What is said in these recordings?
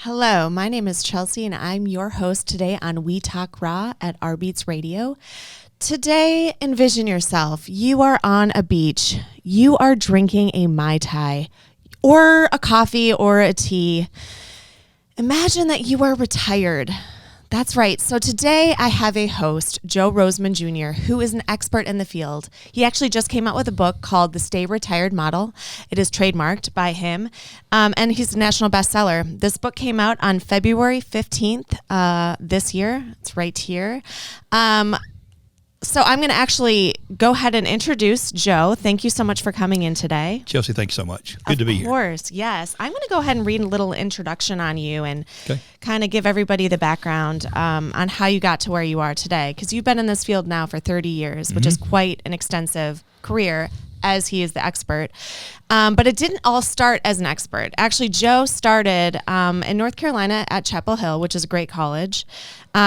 Hello, my name is Chelsea, and I'm your host today on We Talk Raw at rBeatz Radio. Today, envision yourself. You are on a beach. You are drinking a Mai Tai or a coffee or a tea. Imagine that you are retired. That's right. So today I have a host, Joe Roseman Jr., who is an expert in the field. He actually just came out with a book called The Stay Retired Model. It is trademarked by him, and he's a national bestseller. This book came out on February 15th this year. It's right here. So I'm going to actually go ahead and introduce Joe. Thank you so much for coming in today. Chelsea, thank you so much. Good to be here. Of course, yes. I'm going to go ahead and read a little introduction on you and kind of give everybody the background on how you got to where you are today, because you've been in this field now for 30 years, which is quite an extensive career, as he is the expert. But it didn't all start as an expert. Actually, Joe started in North Carolina at Chapel Hill, which is a great college.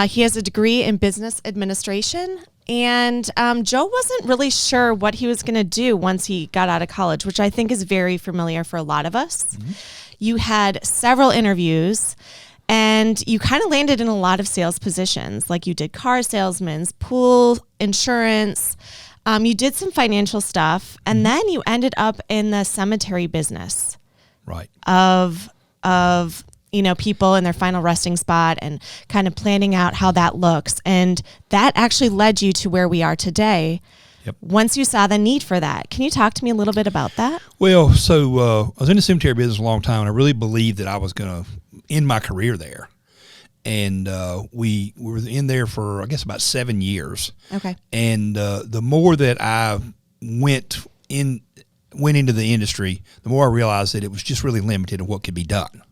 He has a degree in business administration. And Joe wasn't really sure what he was going to do once he got out of college, which I think is very familiar for a lot of us. You had several interviews, and you kind of landed in a lot of sales positions. Like you did car salesmen, pool insurance. You did some financial stuff, and then you ended up in the cemetery business. Right. Of people in their final resting spot and kind of planning out how that looks. And that actually led you to where we are today. Yep. Once you saw the need for that. Can you talk to me a little bit about that? Well, so I was in the cemetery business a long time, and I really believed that I was going to end my career there. And we were in there for, I guess, about 7 years. Okay. And the more that I went into the industry, the more I realized that it was just really limited in what could be done.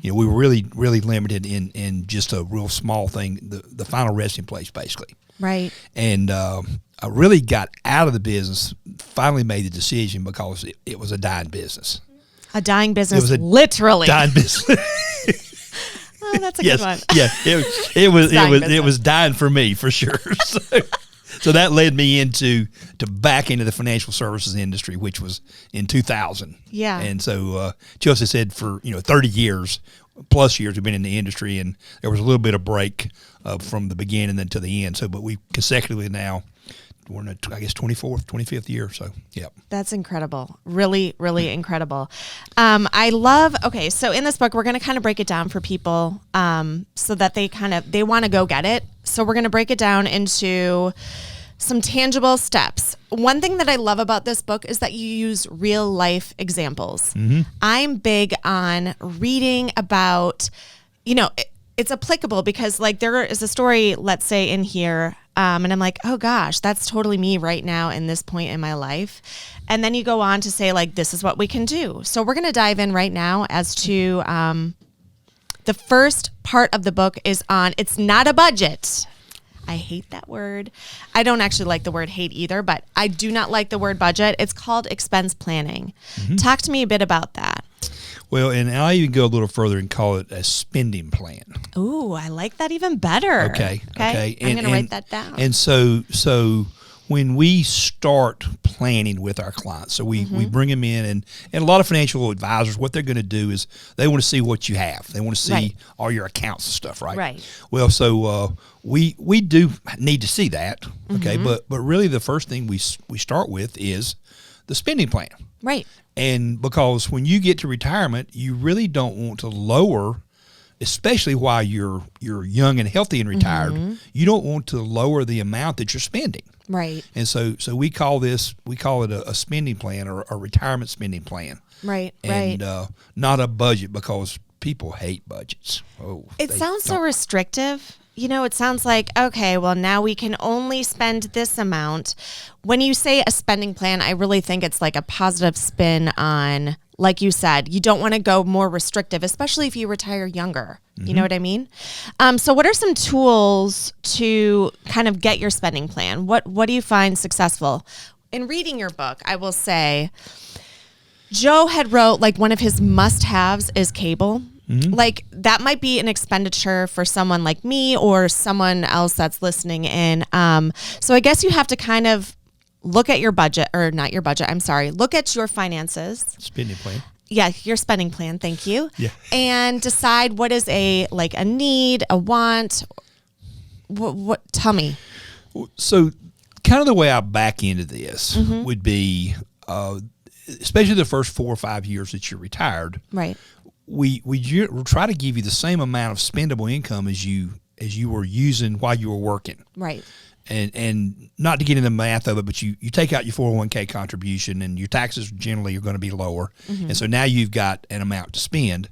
You know, we were really, really limited in just a real small thing, the final resting place, basically. Right. And I really got out of the business, finally made the decision because it was a dying business. A dying business, literally. Dying business. Oh, that's a good one. Yeah, it was dying for me, for sure. So that led me back into the financial services industry, which was in 2000. Yeah. And so Chelsea said for 30 years plus years we've been in the industry, and there was a little bit of break from the beginning then to the end. So, but we consecutively now we're in I guess 25th year. So yeah. That's incredible. Really, really incredible. I love. Okay, so in this book we're going to kind of break it down for people so that they want to go get it. So we're going to break it down into some tangible steps. One thing that I love about this book is that you use real life examples. I'm big on reading about, it's applicable because like there is a story, let's say in here, and I'm like, oh gosh, that's totally me right now in this point in my life. And then you go on to say like, this is what we can do. So we're going to dive in right now as to the first part of the book is on, it's not a budget. I hate that word. I don't actually like the word hate either, but I do not like the word budget. It's called expense planning. Talk to me a bit about that. Well, and I even go a little further and call it a spending plan. Ooh, I like that even better. Okay. I'm going to write that down. And so when we start planning with our clients, so we bring them in, and a lot of financial advisors, what they're going to do is they want to see what you have. They want to see all your accounts and stuff, right? Right. Well, so we do need to see that, okay? But really the first thing we start with is the spending plan. Right. And because when you get to retirement, you really don't want to lower, especially while you're young and healthy and retired, you don't want to lower the amount that you're spending. Right. And so we call it a spending plan or a retirement spending plan. Right. And not a budget, because people hate budgets. Oh, it sounds so restrictive. It sounds like, okay, well, now we can only spend this amount. When you say a spending plan, I really think it's like a positive spin on, like you said, you don't want to go more restrictive, especially if you retire younger. You know what I mean? So what are some tools to kind of get your spending plan? What do you find successful? In reading your book, I will say, Joe had wrote like one of his must-haves is cable. Like that might be an expenditure for someone like me or someone else that's listening in. So I guess you have to kind of look at your budget, or not your budget, I'm sorry, look at your finances. Spending plan. Yeah, your spending plan. Thank you. Yeah. And decide what is a need, a want. What? Tell me. So, kind of the way I back into this would be, especially the first 4 or 5 years that you're retired. Right. We'll try to give you the same amount of spendable income as you were using while you were working. Right. And not to get into the math of it, but you take out your 401k contribution and your taxes generally are going to be lower. And so now you've got an amount to spend.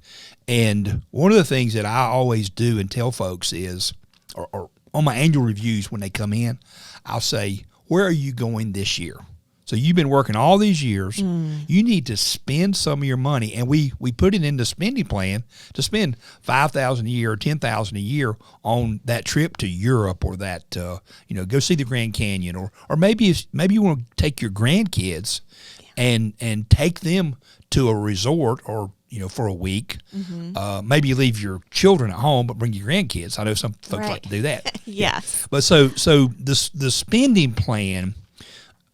And one of the things that I always do and tell folks is, or on my annual reviews when they come in, I'll say, where are you going this year? So you've been working all these years. You need to spend some of your money, and we put it in the spending plan to spend $5,000 a year or $10,000 a year on that trip to Europe, or that go see the Grand Canyon, or maybe you want to take your grandkids and take them to a resort, or for a week. Maybe you leave your children at home but bring your grandkids. I know some folks like to do that. Yes. But so the spending plan.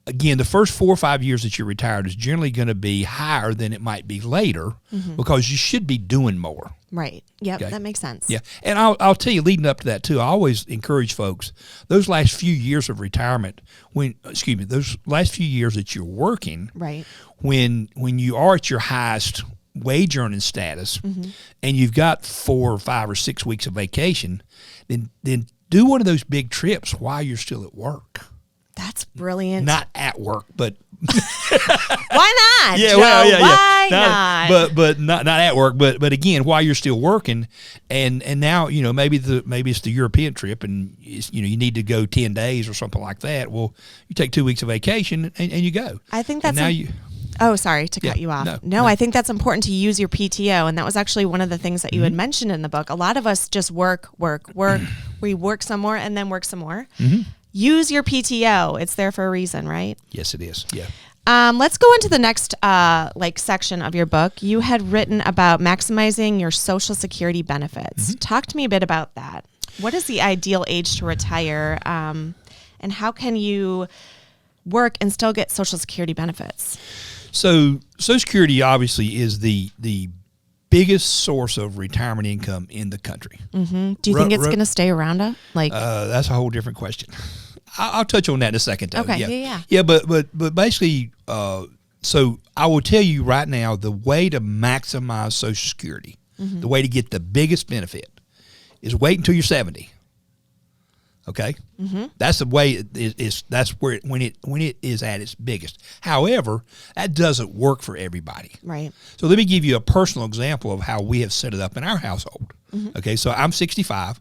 Again, the first 4 or 5 years that you're retired is generally going to be higher than it might be later because you should be doing more. Right. Yep. Okay? That makes sense. Yeah. And I'll tell you, leading up to that too, I always encourage folks, those last few years of retirement, those last few years that you're working, right, when you are at your highest wage earning status and you've got 4 or 5 or 6 weeks of vacation, then do one of those big trips while you're still at work. That's brilliant. Not at work, but why not? Yeah, Joe? well, yeah. Why not? But not at work. But again, while you're still working, and now maybe it's the European trip, and you need to go 10 days or something like that. Well, you take 2 weeks of vacation and you go. I think that's Oh, sorry to cut you off. No, I think that's important to use your PTO. And that was actually one of the things that you had mentioned in the book. A lot of us just work. We work some more and then work some more. Use your PTO. It's there for a reason, right? Yes, it is. Yeah. Let's go into the next section of your book. You had written about maximizing your Social Security benefits. Talk to me a bit about that. What is the ideal age to retire, and how can you work and still get Social Security benefits? So Social Security obviously is the biggest source of retirement income in the country. Do you think it's going to stay around? That's a whole different question. I'll touch on that in a second. Though. Okay. Yeah. But basically, so I will tell you right now, the way to maximize Social Security, the way to get the biggest benefit, is wait until you're 70. Okay, that's the way it is. That's where when it is at its biggest. However, that doesn't work for everybody. Right. So let me give you a personal example of how we have set it up in our household. Okay, so I'm 65.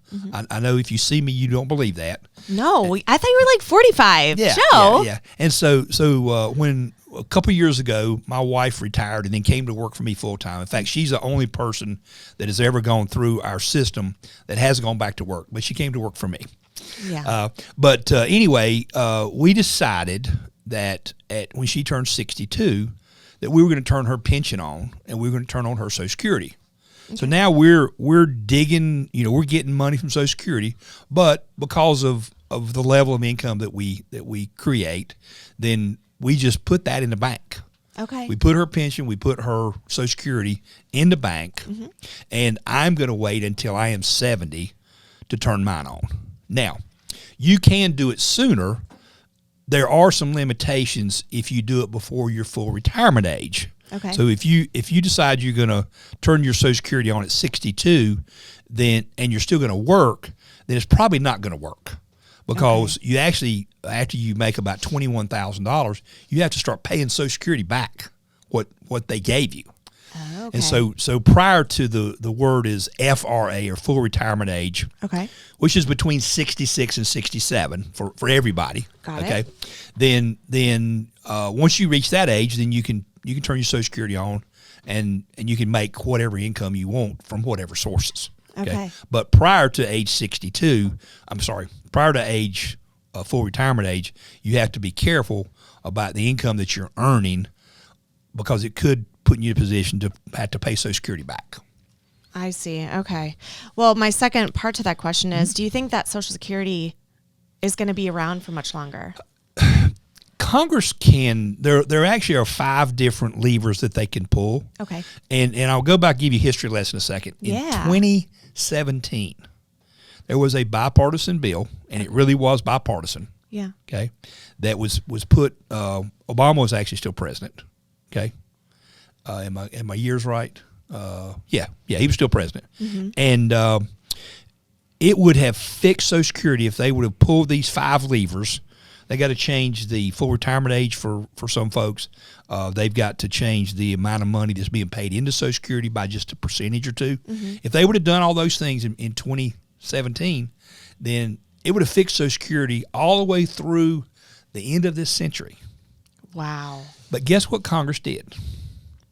I know if you see me, you don't believe that. No, I thought you were like 45. Yeah, Joe. Yeah. And so when a couple years ago, my wife retired and then came to work for me full time. In fact, she's the only person that has ever gone through our system that hasn't gone back to work, but she came to work for me. Yeah. Anyway, we decided that when she turned 62, that we were going to turn her pension on, and we were going to turn on her Social Security. Okay. So now we're digging, we're getting money from Social Security, but because of the level of income that we create, then we just put that in the bank. Okay. We put her pension, we put her Social Security in the bank, and I'm going to wait until I am 70 to turn mine on. Now, you can do it sooner. There are some limitations if you do it before your full retirement age. Okay. So if you decide you're going to turn your Social Security on at 62, and you're still going to work, then it's probably not going to work, because you actually, after you make about $21,000, you have to start paying Social Security back what they gave you. Okay. And so prior to the word is FRA, or full retirement age, which is between 66 and 67 for everybody. Got it. Then once you reach that age, then you can turn your Social Security on, and you can make whatever income you want from whatever sources. Okay. But prior to age prior to age full retirement age, you have to be careful about the income that you're earning, because it could put you in a position to have to pay Social Security back. I see. Okay. Well, my second part to that question is, do you think that Social Security is going to be around for much longer? Congress can, there actually are 5 different levers that they can pull. Okay. And I'll go back and give you a history lesson in a second. In 2017, there was a bipartisan bill, and it really was bipartisan. Yeah. Okay. That was put, Obama was actually still president. Okay. Am my years right? Yeah, he was still president. Mm-hmm. And it would have fixed Social Security if they would have pulled these 5 levers. They got to change the full retirement age for some folks. They've got to change the amount of money that's being paid into Social Security by just a percentage or 2. Mm-hmm. If they would have done all those things in 2017, then it would have fixed Social Security all the way through the end of this century. Wow. But guess what Congress did?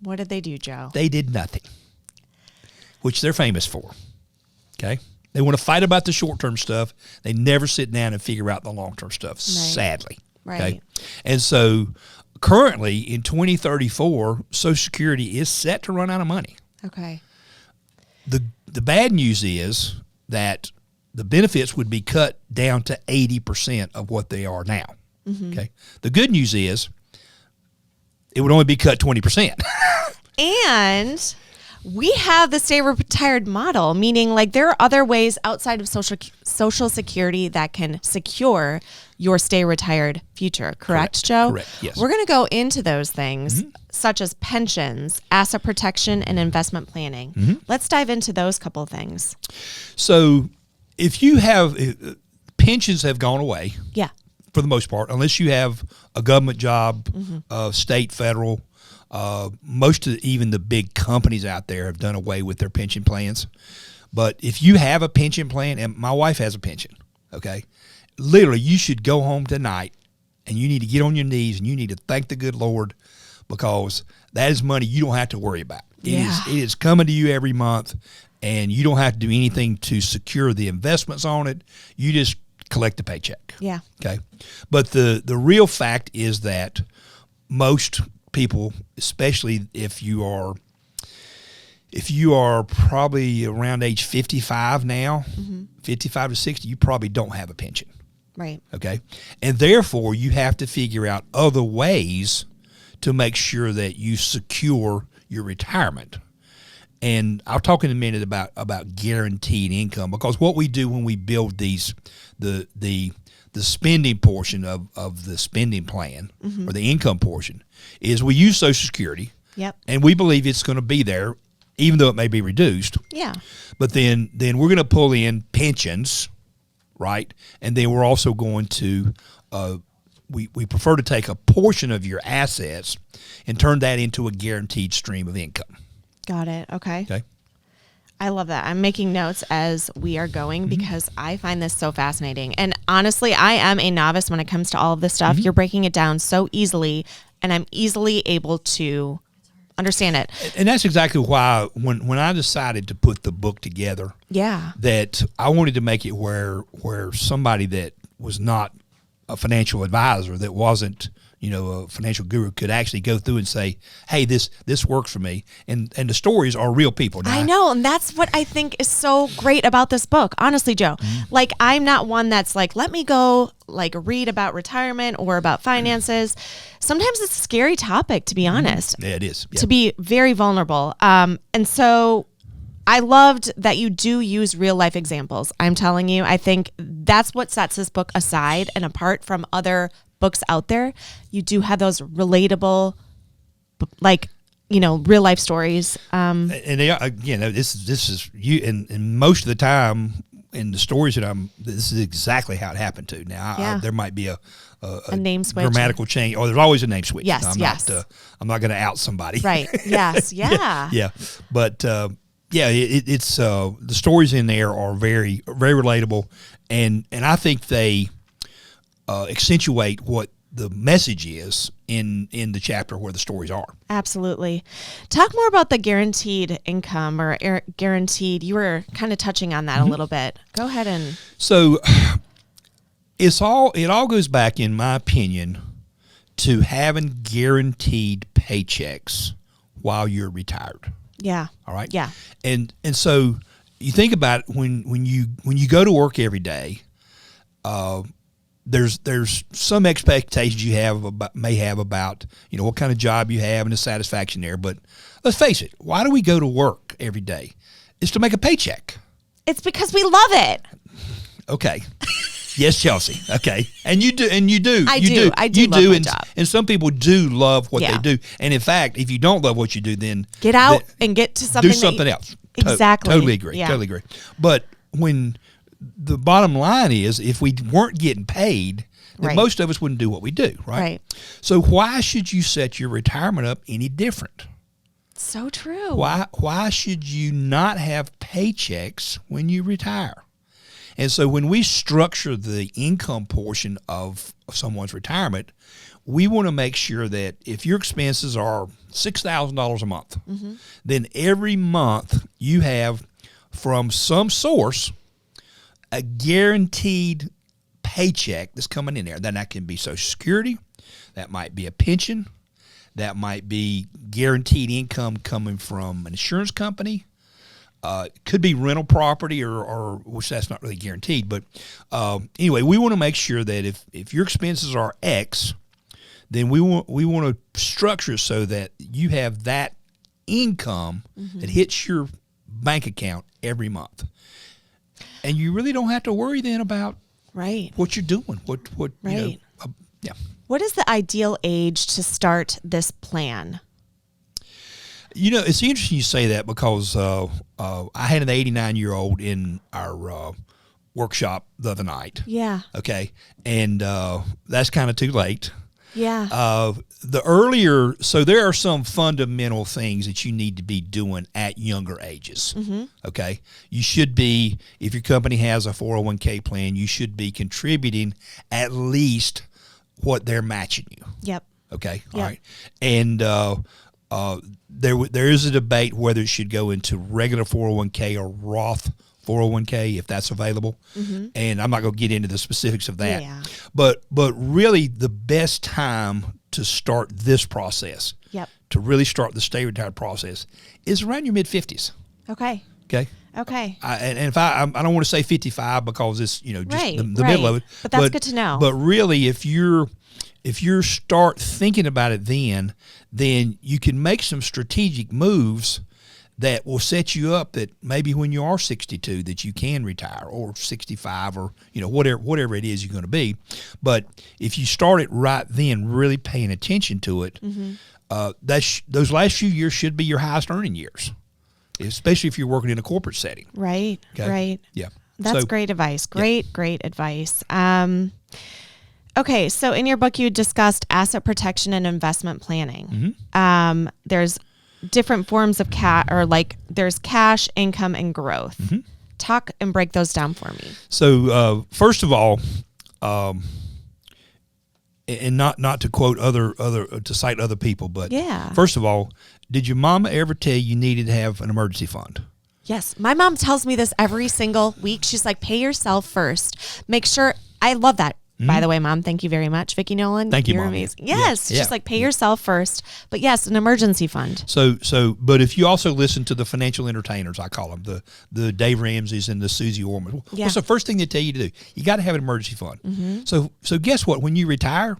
What did they do, Joe? They did nothing, which they're famous for. Okay? They want to fight about the short-term stuff. They never sit down and figure out the long-term stuff, sadly. Right. Okay? And so currently in 2034, Social Security is set to run out of money. Okay. The bad news is that the benefits would be cut down to 80% of what they are now. Mm-hmm. Okay. The good news is it would only be cut 20%. And we have the stay retired model, meaning like there are other ways outside of Social Security that can secure your stay retired future. Correct, Joe? Correct, yes. We're going to go into those things, such as pensions, asset protection, and investment planning. Mm-hmm. Let's dive into those couple of things. So if you have, pensions have gone away. Yeah. For the most part, unless you have a government job, state, federal. Most of even the big companies out there have done away with their pension plans. But if you have a pension plan, and my wife has a pension, okay, literally you should go home tonight and you need to get on your knees and you need to thank the good Lord, because that is money you don't have to worry about. It is coming to you every month, and you don't have to do anything to secure the investments on it. You just collect the paycheck. Yeah. Okay. But the real fact is that most people, especially if you are probably around age 55 now, 55 to 60, you probably don't have a pension. Right. Okay. And therefore you have to figure out other ways to make sure that you secure your retirement. And I'll talk in a minute about guaranteed income, because what we do when we build these, the spending portion of the spending plan, or the income portion, is we use Social Security. Yep. And we believe it's going to be there, even though it may be reduced. Yeah. But then we're going to pull in pensions, right? And then we're also going to we prefer to take a portion of your assets and turn that into a guaranteed stream of income. Got it. Okay. Okay. I love that. I'm making notes as we are going because I find this so fascinating. And honestly, I am a novice when it comes to all of this stuff. You're breaking it down so easily, and I'm easily able to understand it. And that's exactly why when I decided to put the book together, that I wanted to make it where somebody that was not a financial advisor, that wasn't, a financial guru, could actually go through and say, hey, this works for me. And the stories are real people. Now, I know. And that's what I think is so great about this book. Honestly, Joe, like, I'm not one that's like, let me go read about retirement or about finances. Sometimes it's a scary topic, to be honest. Yeah, it is. Yeah. To be very vulnerable. And so I loved that you do use real life examples. I'm telling you, I think that's what sets this book aside and apart from other books out there. You do have those relatable, real life stories. And they are, again, this is you, and most of the time in the stories that this is exactly how it happened to. Now, there might be a name switch, grammatical change, or there's always a name switch. Yes, I'm not going to out somebody. Right. Yes. Yeah. Yeah. But it's the stories in there are very, very relatable, and I think they accentuate what the message is in the chapter where the stories are. Absolutely. Talk more about the guaranteed income or guaranteed. You were kind of touching on that a little bit. Go ahead and. So it all goes back, in my opinion, to having guaranteed paychecks while you're retired. Yeah. All right. Yeah. And so you think about it, when you go to work every day, there's some expectations you may have about what kind of job you have and the satisfaction there. But let's face it, why do we go to work every day? It's to make a paycheck. It's because we love it. Okay. Yes, Chelsea. Okay. And you do. I do love my job. And some people do love what they do. And in fact, if you don't love what you do, then get out and get to something. Do something else. Exactly. Totally agree. Yeah. Totally agree. But when the bottom line is, if we weren't getting paid, then most of us wouldn't do what we do, right? Right. So why should you set your retirement up any different? So true. Why should you not have paychecks when you retire? And so when we structure the income portion of someone's retirement, we want to make sure that if your expenses are $6,000 a month, then every month you have from some source a guaranteed paycheck that's coming in there. Then that can be Social Security, that might be a pension, that might be guaranteed income coming from an insurance company. It could be rental property or which that's not really guaranteed. But anyway, we want to make sure that if your expenses are X, then we want to structure it so that you have that income that hits your bank account every month. And you really don't have to worry then about what you're doing. What yeah. What is the ideal age to start this plan? It's interesting you say that because I had an 89-year-old in our workshop the other night. Yeah. Okay. And that's kind of too late. Yeah. So there are some fundamental things that you need to be doing at younger ages. Okay. You should be, if your company has a 401k plan, you should be contributing at least what they're matching you. Yep. Okay. All right. And there is a debate whether it should go into regular 401k or Roth 401k if that's available. And I'm not going to get into the specifics of that. Yeah. But really the best time to start this process, to really start the stay retired process, is around your mid-50s. Okay. Okay. Okay. And if I don't want to say 55 because it's just the middle of it. But that's good to know. But really, if you start thinking about it then you can make some strategic moves that will set you up that maybe when you are 62 that you can retire, or 65, or whatever it is you're going to be. But if you start it right then, really paying attention to it, those last few years should be your highest earning years, especially if you're working in a corporate setting. Right. Okay? Right. Yeah. That's great advice. Great advice. Okay, so in your book, you discussed asset protection and investment planning. There's different forms of there's cash, income, and growth. Talk and break those down for me. So first of all, and not to quote to cite other people, but first of all, did your mama ever tell you needed to have an emergency fund? Yes, my mom tells me this every single week. She's like, pay yourself first. Make sure. I love that. By the way, Mom, thank you very much. Vicki Nolan. Thank you, You're Mom. amazing. Yes. Just like pay yourself first. But yes, an emergency fund. But if you also listen to the financial entertainers, I call them, the Dave Ramseys and the Susie Orman, what's the first thing they tell you to do? You got to have an emergency fund. So guess what? When you retire,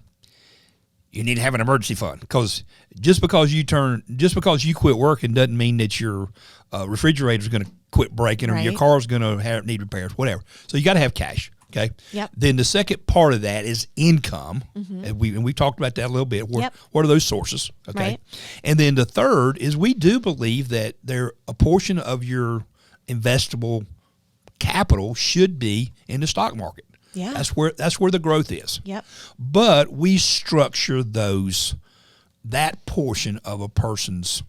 you need to have an emergency fund, because just because you quit working doesn't mean that your refrigerator is going to quit breaking or your car is going to need repairs, whatever. So you got to have cash. Okay. Yep. Then the second part of that is income, and we talked about that a little bit. What are those sources? Okay. Right. And then the third is we do believe that a portion of your investable capital should be in the stock market. Yeah. That's where the growth is. Yep. But we structure that portion of a person's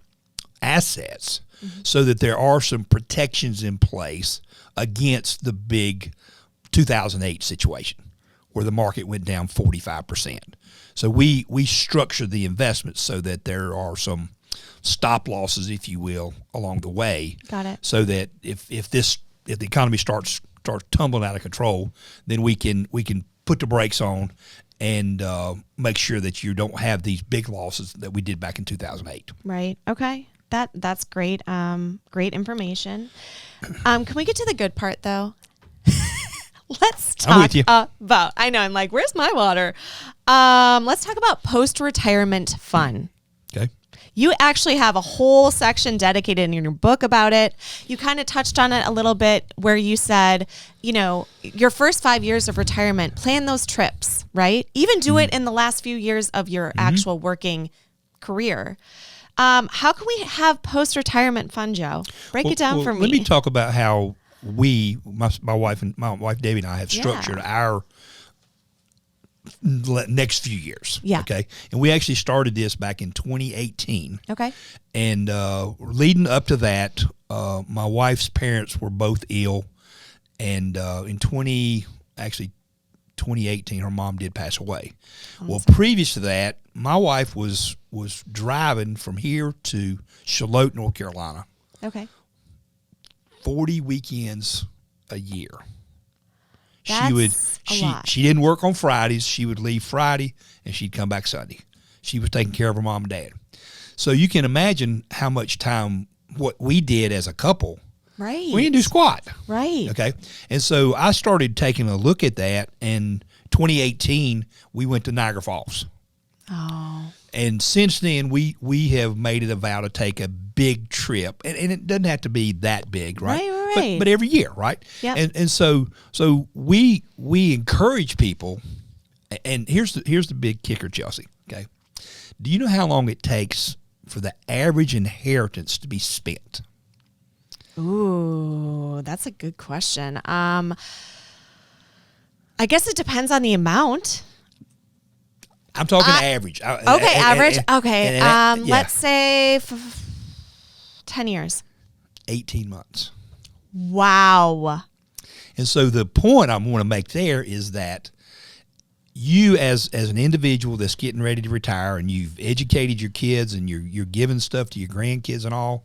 assets so that there are some protections in place against the big 2008 situation where the market went down 45%. So we structure the investments so that there are some stop losses, if you will, along the way. Got it. So that if the economy starts tumbling out of control, then we can put the brakes on and make sure that you don't have these big losses that we did back in 2008. Right. Okay. That's great. Great information. Can we get to the good part though? Let's talk about, I know, I'm like, where's my water? Let's talk about post-retirement fun. Okay. You actually have a whole section dedicated in your book about it. You kind of touched on it a little bit where you said, you know, your first 5 years of retirement, plan those trips, right? Even do it in the last few years of your actual working career. How can we have post-retirement fun, Joe? Break it down for me. Let me talk about how my wife Debbie and I have structured our next few years. Yeah. Okay. And we actually started this back in 2018. Okay. And leading up to that, my wife's parents were both ill. And in 2018, her mom did pass away. Well, previous to that, my wife was driving from here to Charlotte, North Carolina. Okay. 40 weekends a year. That's a lot. She didn't work on Fridays. She would leave Friday and she'd come back Sunday. She was taking care of her mom and dad. So you can imagine how much time what we did as a couple. Right. We didn't do squat. Right. Okay. And so I started taking a look at that. And 2018, we went to Niagara Falls. Oh. And since then, we have made it a vow to take a big trip, and it doesn't have to be that big, right? Right. But every year, right? Yeah. And so we encourage people, and here's the big kicker, Chelsea. Okay, do you know how long it takes for the average inheritance to be spent? Ooh, that's a good question. I guess it depends on the amount. I'm talking average. Okay, average. Okay. Let's say 10 years. 18 months. Wow. And so the point I want to make there is that you as an individual that's getting ready to retire and you've educated your kids and you're giving stuff to your grandkids and all,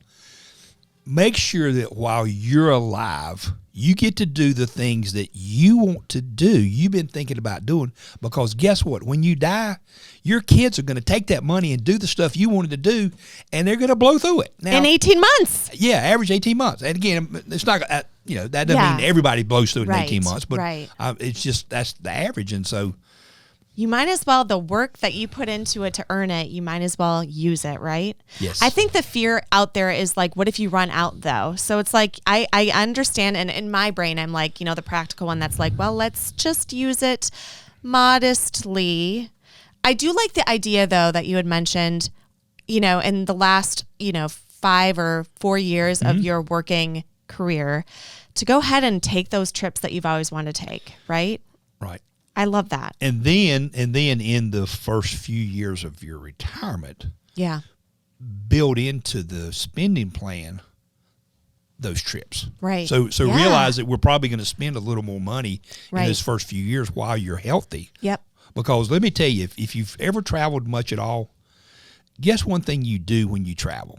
make sure that while you're alive, you get to do the things that you want to do, you've been thinking about doing, because guess what? When you die, your kids are going to take that money and do the stuff you wanted to do, and they're going to blow through it. Now, in 18 months. Yeah, average 18 months. And again, it's not, that doesn't mean everybody blows through it in 18 months, but it's just, that's the average. And so you might as well, the work that you put into it to earn it, you might as well use it, right? Yes. I think the fear out there is like, what if you run out though? So it's like, I understand. And in my brain, I'm like, the practical one that's like, well, let's just use it modestly. I do like the idea though, that you had mentioned, in the last, 5 or 4 years of your working career to go ahead and take those trips that you've always wanted to take, right? Right. I love that. And then in the first few years of your retirement, build into the spending plan those trips. Right. So realize that we're probably going to spend a little more money in those first few years while you're healthy. Yep. Because let me tell you, if you've ever traveled much at all, guess one thing you do when you travel?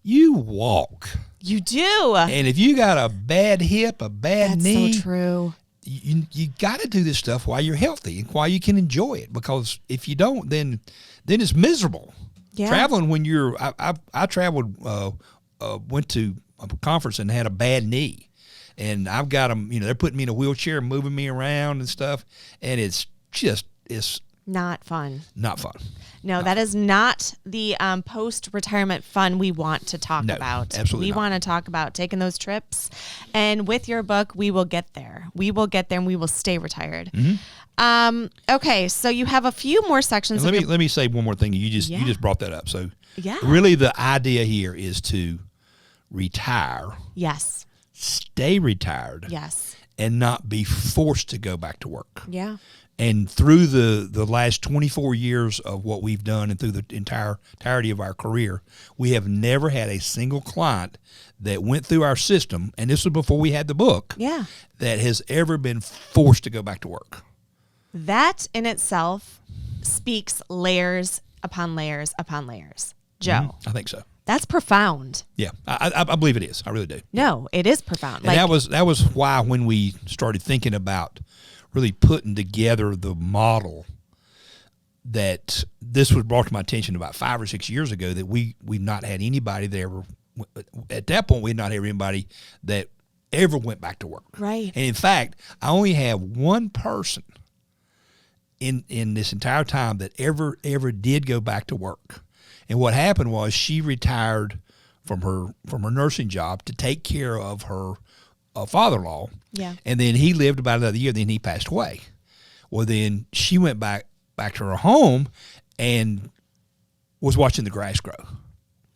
You walk. You do. And if you got a bad hip, a bad knee. That's so true. You got to do this stuff while you're healthy and while you can enjoy it, because if you don't, then it's miserable. Yeah. Traveling when you're, I traveled, went to a conference and had a bad knee, and I've got them, they're putting me in a wheelchair and moving me around and stuff, and it's not fun. Not fun. No, that is not the post-retirement fun we want to talk about. Absolutely We want to talk about taking those trips. And with your book, we will get there. We will get there and we will stay retired. Mm-hmm. Okay, so you have a few more sections. Let me say one more thing. You just brought that up. So yeah. Really the idea here is to retire. Yes. Stay retired. Yes. And not be forced to go back to work. Yeah. And through the last 24 years of what we've done and through the entirety of our career, we have never had a single client that went through our system, and this was before we had the book, that has ever been forced to go back to work. That in itself speaks layers upon layers upon layers. Joe. I think so. That's profound. Yeah, I believe it is. I really do. No, it is profound. And that was why when we started thinking about really putting together the model, that this was brought to my attention about 5 or 6 years ago, that we've not had anybody that ever, at that point, we had not had anybody that ever went back to work. Right. And in fact, I only have one person in this entire time that ever did go back to work. And what happened was she retired from her nursing job to take care of her father-in-law. Yeah. And then he lived about another year, then he passed away. Well, then she went back to her home and was watching the grass grow.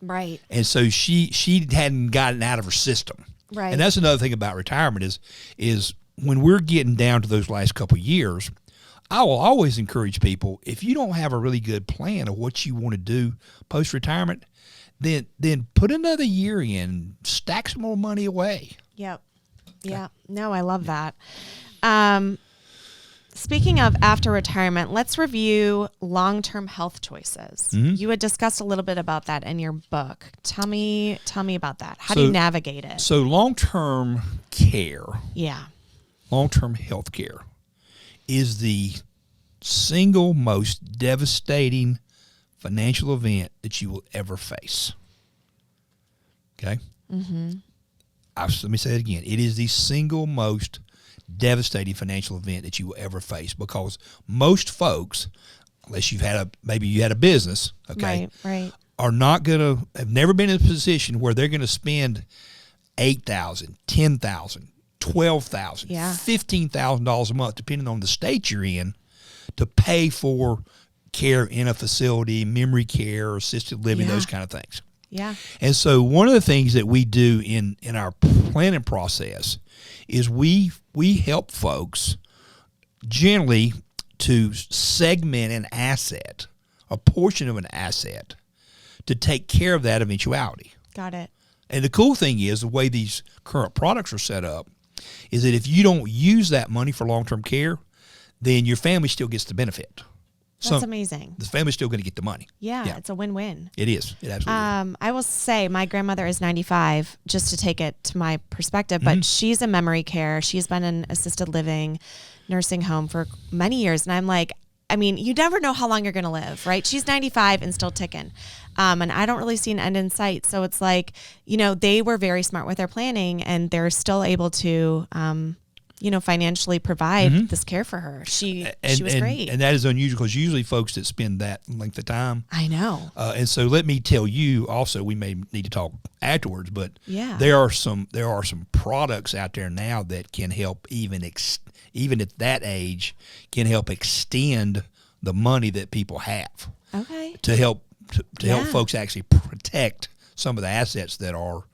Right. And so she hadn't gotten out of her system. Right. And that's another thing about retirement is when we're getting down to those last couple of years, I will always encourage people, if you don't have a really good plan of what you want to do post-retirement, then put another year in, stack some more money away. Yep. Yeah. No, I love that. Speaking of after retirement, let's review long-term health choices. Mm-hmm. You had discussed a little bit about that in your book. Tell me about that. How do you navigate it? So long-term care. Yeah. Long-term health care is the single most devastating financial event that you will ever face. Okay? Mm-hmm. Let me say it again. It is the single most devastating financial event that you will ever face, because most folks, unless maybe you had a business, okay, right, have never been in a position where they're going to spend $8,000, $10,000, $12,000, $15,000 a month, depending on the state you're in, to pay for care in a facility, memory care, assisted living, those kind of things. Yeah. And so one of the things that we do in our planning process is we help folks generally to segment an asset, a portion of an asset, to take care of that eventuality. Got it. And the cool thing is, the way these current products are set up is that if you don't use that money for long-term care, then your family still gets the benefit. That's amazing. The family's still going to get the money. Yeah, it's a win-win. It is. It absolutely is. I will say my grandmother is 95, just to take it to my perspective, but she's in memory care. She's been in assisted living, nursing home for many years. And I'm like, I mean, you never know how long you're going to live, right? She's 95 and still ticking. And I don't really see an end in sight. So it's like, they were very smart with their planning, and they're still able to, financially provide this care for her. She was great. And that is unusual, because usually folks that spend that length of time. I know. And so let me tell you also, we may need to talk afterwards, but there are some products out there now that can help even at that age, can help extend the money that people have. Okay. To help folks actually protect some of the assets that are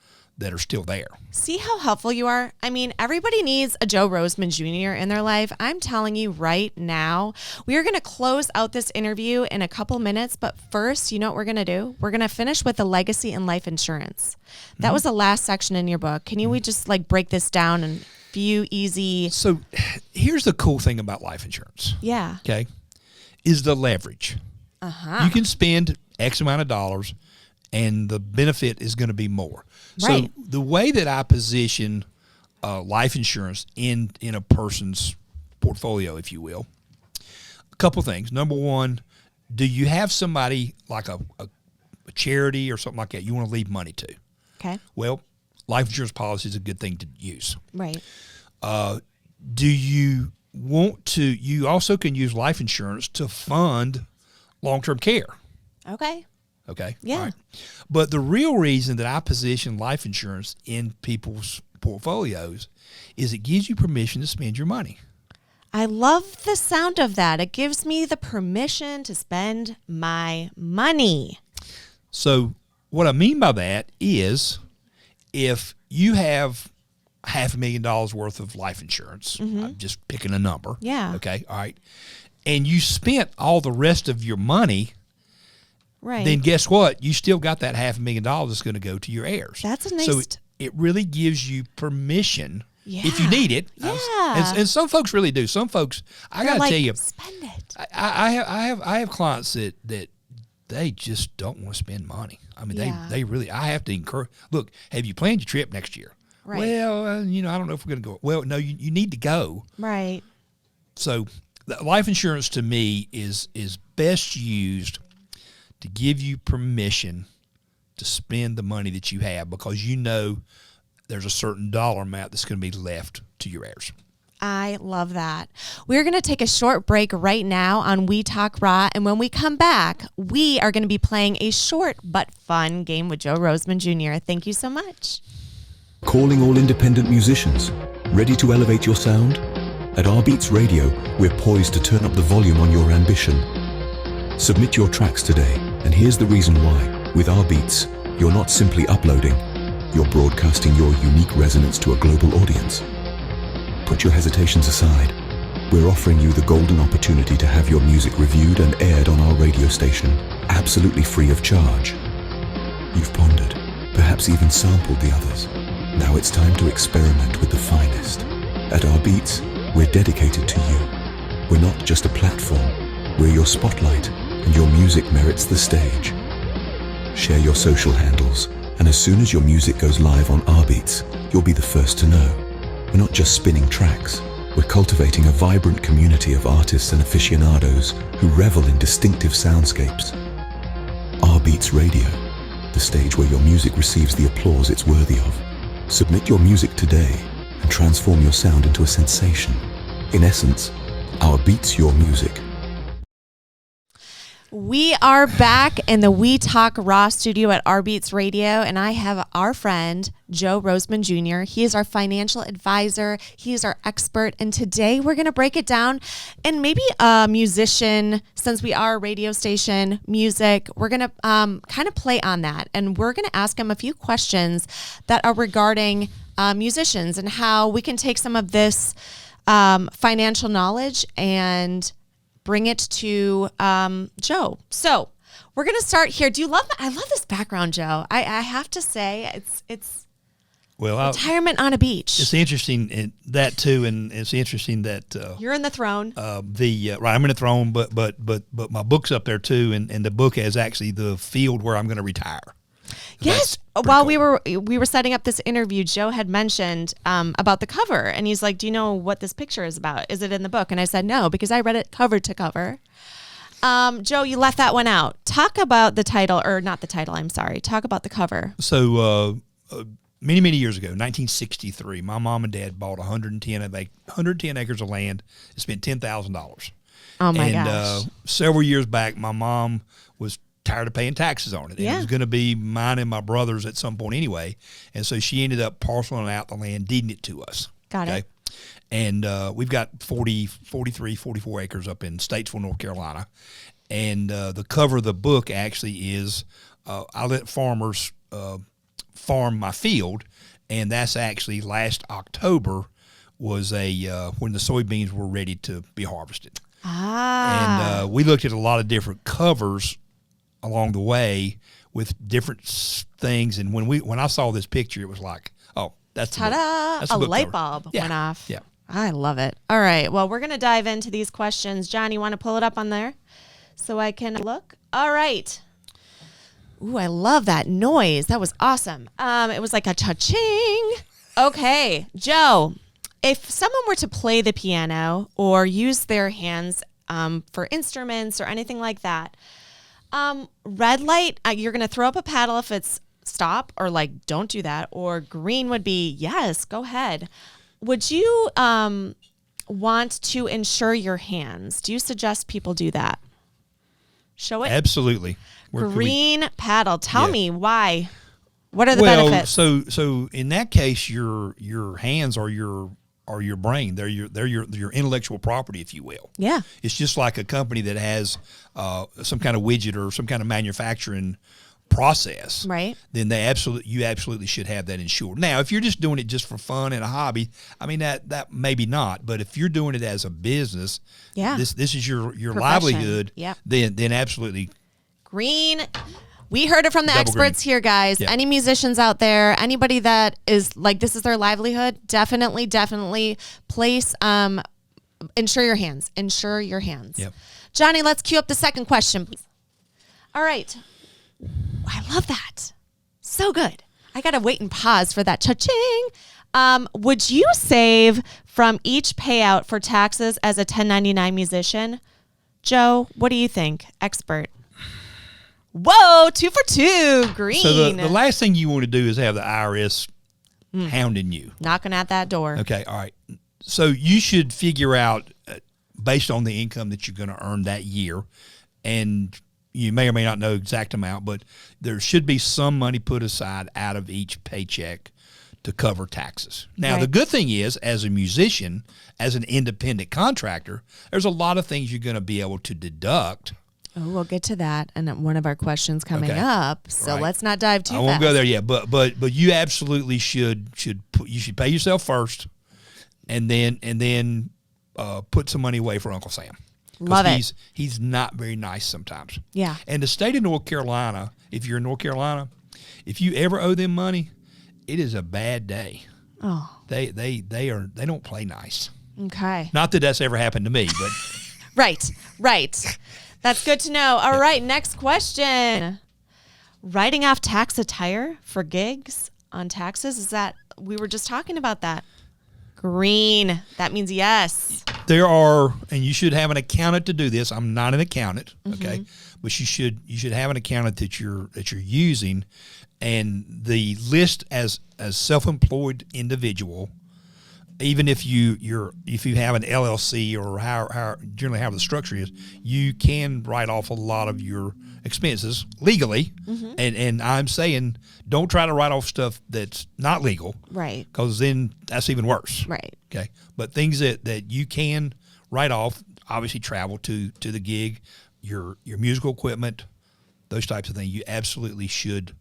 still there. See how helpful you are? I mean, everybody needs a Joe Roseman Jr. in their life. I'm telling you right now, we are going to close out this interview in a couple minutes. But first, you know what we're going to do? We're going to finish with the legacy and life insurance. That was the last section in your book. Can we just break this down in few easy? So here's the cool thing about life insurance. Yeah. Okay. Is the leverage. You can spend X amount of dollars, and the benefit is going to be more. Right. So the way that I position life insurance in a person's portfolio, if you will, a couple things. Number one, do you have somebody like a charity or something like that you want to leave money to? Okay. Well, life insurance policy is a good thing to use. Right. Do you want to? You also can use life insurance to fund long-term care. Okay. Okay. Yeah. All right. But the real reason that I position life insurance in people's portfolios is it gives you permission to spend your money. I love the sound of that. It gives me the permission to spend my money. So what I mean by that is, if you have $500,000 worth of life insurance, I'm just picking a number. Yeah. Okay. All right. And you spent all the rest of your money. Right. Then guess what? You still got that $500,000 that's going to go to your heirs. That's a nice. So it really gives you permission if you need it. Yeah. And some folks really do. Some folks, I got to tell you, spend it. I have clients that they just don't want to spend money. I mean, they really. I have to encourage. Look, have you planned your trip next year? Right. Well, I don't know if we're going to go. Well, no, you need to go. Right. So, life insurance to me is best used to give you permission to spend the money that you have, because there's a certain dollar amount that's going to be left to your heirs. I love that. We're going to take a short break right now on We Talk Raw, and when we come back, we are going to be playing a short but fun game with Joe Roseman Jr. Thank you so much. Calling all independent musicians. Ready to elevate your sound? At rBeatz Radio, we're poised to turn up the volume on your ambition. Submit your tracks today, and here's the reason why. With rBeatz, you're not simply uploading, you're broadcasting your unique resonance to a global audience. Put your hesitations aside. We're offering you the golden opportunity to have your music reviewed and aired on our radio station, absolutely free of charge. You've pondered, perhaps even sampled the others. Now it's time to experiment with the finest. At rBeatz, we're dedicated to you. We're not just a platform, we're your spotlight, and your music merits the stage. Share your social handles, and as soon as your music goes live on rBeatz, you'll be the first to know. We're not just spinning tracks, we're cultivating a vibrant community of artists and aficionados who revel in distinctive soundscapes. rBeatz Radio, the stage where your music receives the applause it's worthy of. Submit your music today and transform your sound into a sensation. In essence, rBeatz your music. We are back in the We Talk Raw studio at rBeatz Radio, and I have our friend, Joe Roseman Jr. He is our financial advisor. He is our expert, and today we're going to break it down. And maybe a musician, since we are a radio station, music, we're going to kind of play on that, and we're going to ask him a few questions that are regarding musicians and how we can take some of this financial knowledge and bring it to Joe. So we're going to start here. Do you love that? I love this background, Joe. I have to say it's retirement on a beach. It's interesting in that too, and it's interesting that you're in the throne. Right, I'm in the throne, but my book's up there too, and the book has actually the field where I'm going to retire. Yes. While cool. we were setting up this interview, Joe had mentioned about the cover, and he's like, "Do you know what this picture is about? Is it in the book?" And I said, "No, because I read it cover to cover." Joe, you left that one out. Talk about the title, or not the title. I'm sorry. Talk about the cover. So many years ago, 1963, my mom and dad bought 110 acres of land and spent $10,000. Oh my gosh! And several years back, my mom was tired of paying taxes on it. And it was going to be mine and my brother's at some point anyway. And so she ended up parceling out the land, deeding it to us. Got it. And we've got 44 acres up in Statesville, North Carolina. And the cover of the book actually is I let farmers farm my field. And that's actually last October was when the soybeans were ready to be harvested. And we looked at a lot of different covers along the way with different things, and when I saw this picture, it was like, oh, that's ta-da! A light bulb went off. Yeah, I love it. All right, well, we're gonna dive into these questions. John, you want to pull it up on there so I can look? All right. Ooh, I love that noise. That was awesome. It was like a cha-ching. Okay, Joe, if someone were to play the piano or use their hands for instruments or anything like that, red light, you're going to throw up a paddle if it's stop, or like don't do that, or green would be yes, go ahead. Would you want to insure your hands? Do you suggest people do that? Show it. Absolutely. Green paddle. Tell me why. What are the benefits? So in that case, your hands are your brain. They're your intellectual property, if you will. Yeah. It's just like a company that has some kind of widget or some kind of manufacturing process. Right. Then you absolutely should have that insured. Now, if you're just doing it just for fun and a hobby, I mean that maybe not. But if you're doing it as a business, this is your livelihood. Yeah. Then absolutely. Green. We heard it from the experts here, guys. Yeah. Any musicians out there, anybody that is like this is their livelihood, definitely place, insure your hands. Insure your hands. Yep. Johnny, let's cue up the second question, please. All right. I love that. So good. I got to wait and pause for that cha-ching. Would you save from each payout for taxes as a 1099 musician? Joe, what do you think? Expert. Whoa, 2 for 2, green. So the last thing you want to do is have the IRS hounding you. Knocking at that door. Okay, all right. So you should figure out, based on the income that you're going to earn that year, and you may or may not know exact amount, but there should be some money put aside out of each paycheck to cover taxes. Now, the good thing is, as a musician, as an independent contractor, there's a lot of things you're going to be able to deduct. Oh, we'll get to that, and one of our questions coming up. So let's not dive too fast. I won't go there yet, but you absolutely should pay yourself first, and then put some money away for Uncle Sam. Love it. He's not very nice sometimes. Yeah. And the state of North Carolina, if you're in North Carolina, if you ever owe them money, it is a bad day. Oh. They don't play nice. Okay. Not that that's ever happened to me, but Right. That's good to know. All right, next question. Writing off tax attire for gigs on taxes, is that, we were just talking about that. Green. That means yes. There are, and you should have an accountant to do this. I'm not an accountant, okay, but you should have an accountant that you're using, and the list as self-employed individual, even if you have an LLC or how generally how the structure is, you can write off a lot of your expenses legally. And I'm saying don't try to write off stuff that's not legal, right? Because then that's even worse, right? Okay, but things that you can write off, obviously travel to the gig, your musical equipment, those types of things, you absolutely should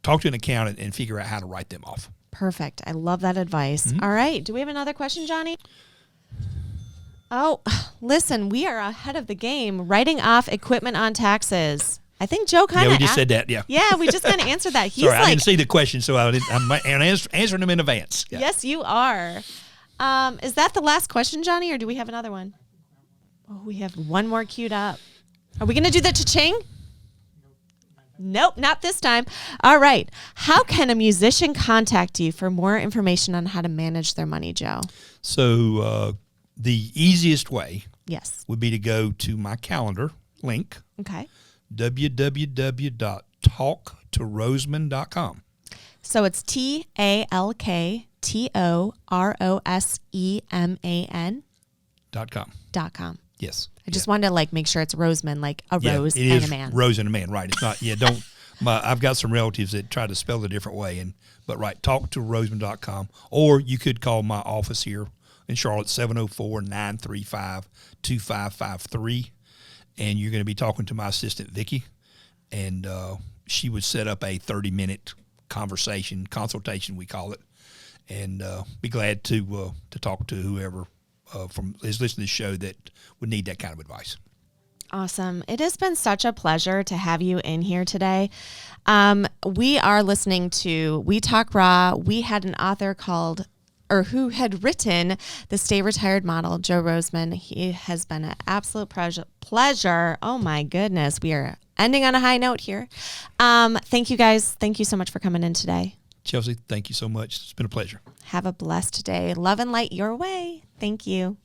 talk to an accountant and figure out how to write them off. Perfect. I love that advice. All right. Do we have another question, Johnny? Oh, listen, we are ahead of the game. Writing off equipment on taxes. I think Joe kind of... Yeah, we just said that, yeah. Yeah, we just kind of answered that. He's Sorry, like, I didn't see the question, so I'm answering them in advance. Yeah. Yes, you are. Is that the last question, Johnny, or do we have another one? Oh, we have one more queued up. Are we going to do the cha-ching? Nope, not this time. All right. How can a musician contact you for more information on how to manage their money, Joe? So the easiest way would be to go to my calendar link. Okay. www.talktoroseman.com. So it's TALKTOROSEMAN.com. Yes. I just wanted to make sure it's Roseman, like a rose and a man. Rose and a man, right? It's not. Yeah, don't. I've got some relatives that try to spell it a different way, but talktoroseman.com, or you could call my office here in Charlotte, 704-935-2553, and you're going to be talking to my assistant Vicky, and she would set up a 30-minute consultation, we call it, and be glad to talk to whoever is listening to the show that would need that kind of advice. Awesome. It has been such a pleasure to have you in here today. We are listening to We Talk Raw. We had an author who had written the Stay Retired model, Joe Roseman. He has been an absolute pleasure. Oh my goodness. We are ending on a high note here. Thank you guys. Thank you so much for coming in today. Chelsea, thank you so much. It's been a pleasure. Have a blessed day. Love and light your way. Thank you.